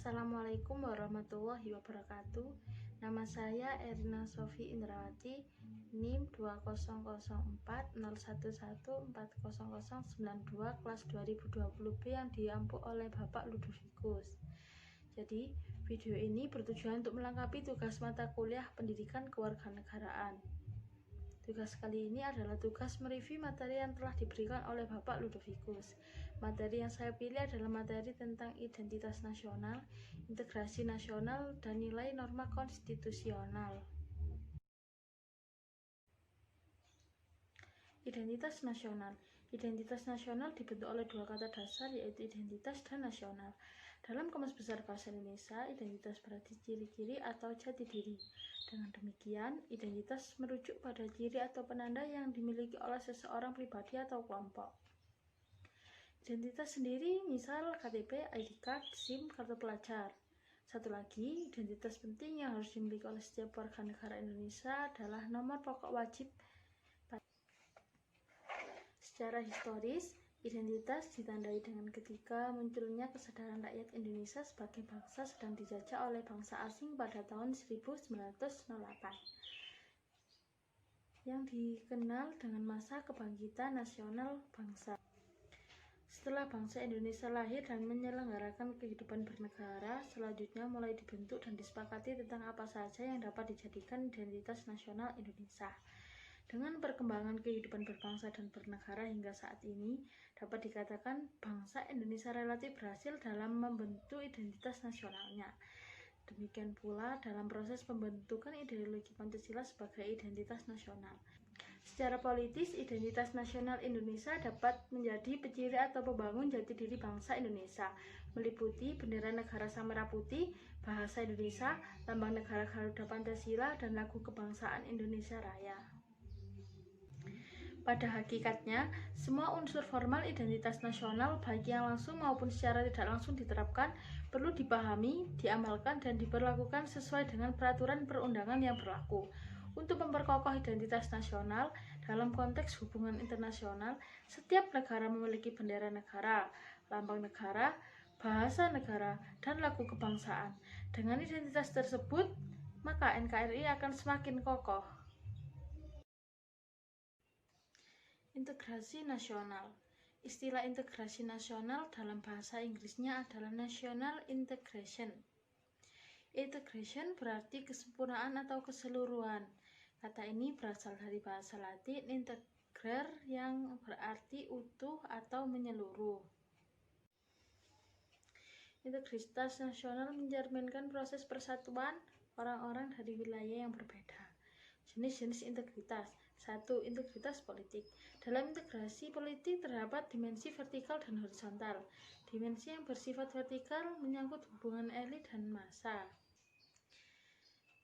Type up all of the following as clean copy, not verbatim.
Assalamualaikum warahmatullahi wabarakatuh. Nama saya Erina Sofi Indrawati, NIM 20040114092 kelas 2020B yang diampu oleh Bapak Ludovicus. Jadi, video ini bertujuan untuk melengkapi tugas mata kuliah Pendidikan Kewarganegaraan. Tugas kali ini adalah tugas mereview materi yang telah diberikan oleh Bapak Ludovicus. Materi yang saya pilih adalah materi tentang identitas nasional, integrasi nasional, dan nilai norma konstitusional. Identitas nasional. Identitas nasional dibentuk oleh dua kata dasar, yaitu identitas dan nasional. Dalam Kamus Besar Bahasa Indonesia, identitas berarti ciri-ciri atau jati diri. Dengan demikian, identitas merujuk pada ciri atau penanda yang dimiliki oleh seseorang pribadi atau kelompok. Identitas sendiri misal KTP, ID card, SIM, kartu pelajar. Satu lagi, identitas penting yang harus dimiliki oleh setiap warga negara Indonesia adalah nomor pokok wajib. Secara historis, identitas ditandai dengan ketika munculnya kesadaran rakyat Indonesia sebagai bangsa sedang dijajah oleh bangsa asing pada tahun 1908, yang dikenal dengan masa kebangkitan nasional bangsa. Setelah bangsa Indonesia lahir dan menyelenggarakan kehidupan bernegara, selanjutnya mulai dibentuk dan disepakati tentang apa saja yang dapat dijadikan identitas nasional Indonesia. Dengan perkembangan kehidupan berbangsa dan bernegara hingga saat ini, dapat dikatakan bangsa Indonesia relatif berhasil dalam membentuk identitas nasionalnya. Demikian pula dalam proses pembentukan ideologi Pancasila sebagai identitas nasional. Secara politis, identitas nasional Indonesia dapat menjadi penciri atau pembangun jati diri bangsa Indonesia, meliputi bendera negara sang merah putih, bahasa Indonesia, lambang negara Garuda Pancasila, dan lagu kebangsaan Indonesia Raya. Pada hakikatnya, semua unsur formal identitas nasional, baik yang langsung maupun secara tidak langsung diterapkan, perlu dipahami, diamalkan, dan diberlakukan sesuai dengan peraturan perundangan yang berlaku. Untuk memperkokoh identitas nasional, dalam konteks hubungan internasional, setiap negara memiliki bendera negara, lambang negara, bahasa negara, dan lagu kebangsaan. Dengan identitas tersebut, maka NKRI akan semakin kokoh. Integrasi nasional. Istilah integrasi nasional dalam bahasa Inggrisnya adalah national integration. Integration berarti kesempurnaan atau keseluruhan. Kata ini berasal dari bahasa Latin integer yang berarti utuh atau menyeluruh. Integritas nasional mencerminkan proses persatuan orang-orang dari wilayah yang berbeda. Jenis-jenis integritas. 1. Integritas politik. Dalam integrasi politik terdapat dimensi vertikal dan horizontal. Dimensi yang bersifat vertikal menyangkut hubungan elit dan massa.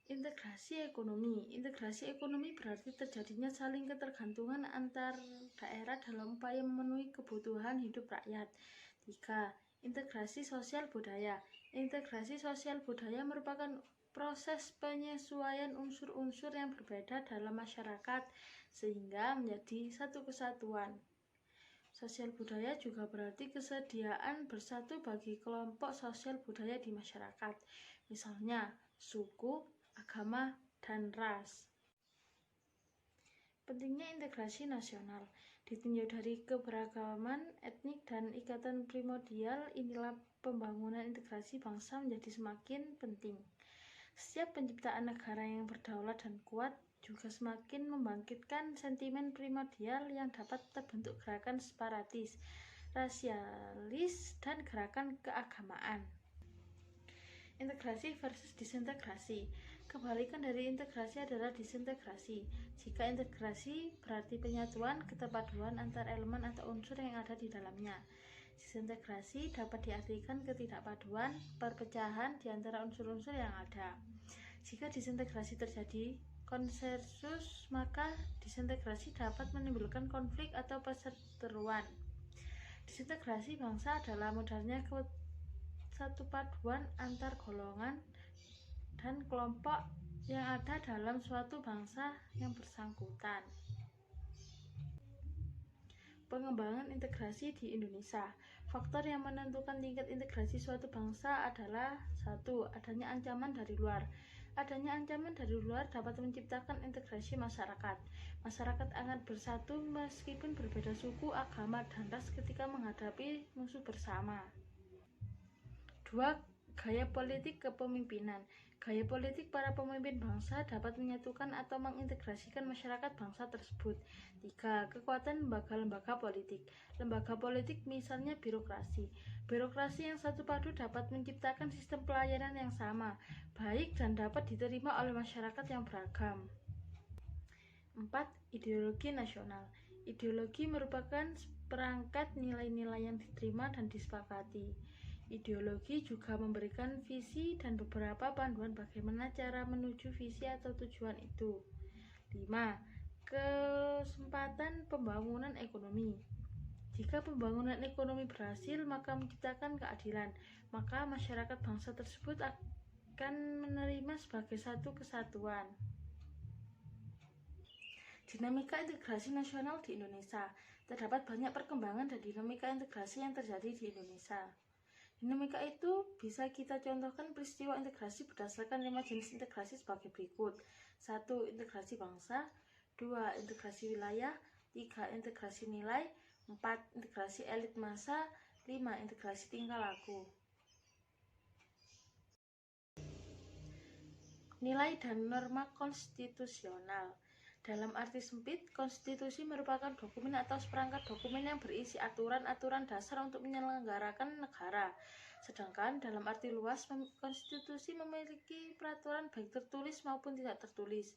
Integrasi ekonomi. Integrasi ekonomi berarti terjadinya saling ketergantungan antar daerah dalam upaya memenuhi kebutuhan hidup rakyat. 3. Integrasi sosial budaya. Integrasi sosial budaya merupakan proses penyesuaian unsur-unsur yang berbeda dalam masyarakat sehingga menjadi satu kesatuan. Sosial budaya juga berarti kesediaan bersatu bagi kelompok sosial budaya di masyarakat, misalnya suku, agama, dan ras. Pentingnya integrasi nasional ditinjau dari keberagaman etnik dan ikatan primordial, inilah pembangunan integrasi bangsa menjadi semakin penting. Setiap penciptaan negara yang berdaulat dan kuat juga semakin membangkitkan sentimen primordial yang dapat terbentuk gerakan separatis, rasialis, dan gerakan keagamaan. Integrasi versus disintegrasi. Kebalikan dari integrasi adalah disintegrasi. Jika integrasi berarti penyatuan, keterpaduan antar elemen atau unsur yang ada di dalamnya. Disintegrasi dapat diartikan ketidakpaduan, perpecahan di antara unsur-unsur yang ada. Jika disintegrasi terjadi konsensus, maka disintegrasi dapat menimbulkan konflik atau perseteruan. Disintegrasi bangsa adalah mudarnya kesatupaduan antar golongan dan kelompok yang ada dalam suatu bangsa yang bersangkutan. Pengembangan integrasi di Indonesia. Faktor yang menentukan tingkat integrasi suatu bangsa adalah 1. Adanya ancaman dari luar. Adanya ancaman dari luar dapat menciptakan integrasi masyarakat. Masyarakat akan bersatu meskipun berbeda suku, agama, dan ras ketika menghadapi musuh bersama. 2. Gaya politik kepemimpinan. Gaya politik para pemimpin bangsa dapat menyatukan atau mengintegrasikan masyarakat bangsa tersebut. 3. Kekuatan lembaga-lembaga politik. Lembaga politik misalnya birokrasi. Birokrasi yang satu padu dapat menciptakan sistem pelayanan yang sama, baik dan dapat diterima oleh masyarakat yang beragam. 4. Ideologi nasional. Ideologi merupakan perangkat nilai-nilai yang diterima dan disepakati. Ideologi juga memberikan visi dan beberapa panduan bagaimana cara menuju visi atau tujuan itu. 5. Kesempatan pembangunan ekonomi. Jika pembangunan ekonomi berhasil, maka menciptakan keadilan, maka masyarakat bangsa tersebut akan menerima sebagai satu kesatuan. Dinamika integrasi nasional di Indonesia. Terdapat banyak perkembangan dan dinamika integrasi yang terjadi di Indonesia. Dinamika itu bisa kita contohkan peristiwa integrasi berdasarkan 5 jenis integrasi sebagai berikut. 1. Integrasi bangsa. 2. Integrasi wilayah. 3. Integrasi nilai. 4. Integrasi elit massa. 5. Integrasi tingkah laku. Nilai dan norma konstitusional. Dalam arti sempit, konstitusi merupakan dokumen atau seperangkat dokumen yang berisi aturan-aturan dasar untuk menyelenggarakan negara. Sedangkan dalam arti luas, konstitusi memiliki peraturan baik tertulis maupun tidak tertulis,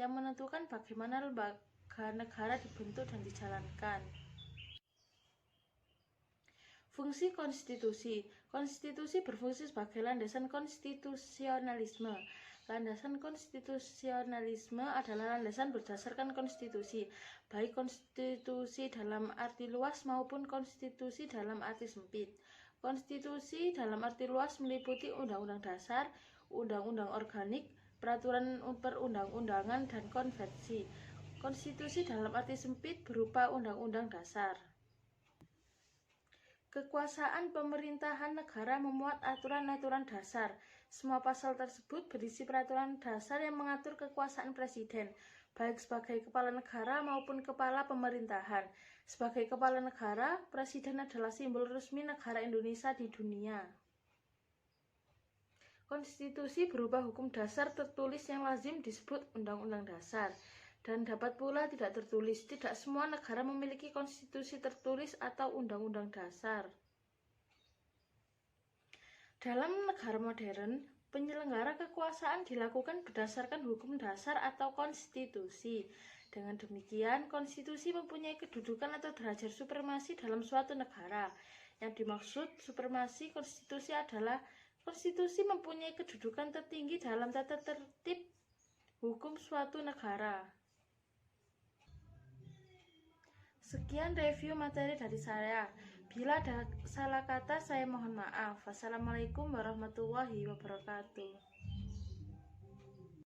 yang menentukan bagaimana lembaga negara dibentuk dan dijalankan. Fungsi konstitusi. Konstitusi berfungsi sebagai landasan konstitusionalisme. Landasan konstitusionalisme adalah landasan berdasarkan konstitusi, baik konstitusi dalam arti luas maupun konstitusi dalam arti sempit. Konstitusi dalam arti luas meliputi undang-undang dasar, undang-undang organik, peraturan perundang-undangan, dan konvensi. Konstitusi dalam arti sempit berupa undang-undang dasar. Kekuasaan pemerintahan negara memuat aturan-aturan dasar. Semua pasal tersebut berisi peraturan dasar yang mengatur kekuasaan presiden, baik sebagai kepala negara maupun kepala pemerintahan. Sebagai kepala negara, presiden adalah simbol resmi negara Indonesia di dunia. Konstitusi berupa hukum dasar tertulis yang lazim disebut Undang-Undang Dasar, dan dapat pula tidak tertulis. Tidak semua negara memiliki konstitusi tertulis atau undang-undang dasar. Dalam negara modern, penyelenggara kekuasaan dilakukan berdasarkan hukum dasar atau konstitusi. Dengan demikian, konstitusi mempunyai kedudukan atau derajat supremasi dalam suatu negara. Yang dimaksud supremasi konstitusi adalah konstitusi mempunyai kedudukan tertinggi dalam tata tertib hukum suatu negara. Sekian review materi dari saya. Bila ada salah kata, saya mohon maaf. Wassalamualaikum warahmatullahi wabarakatuh.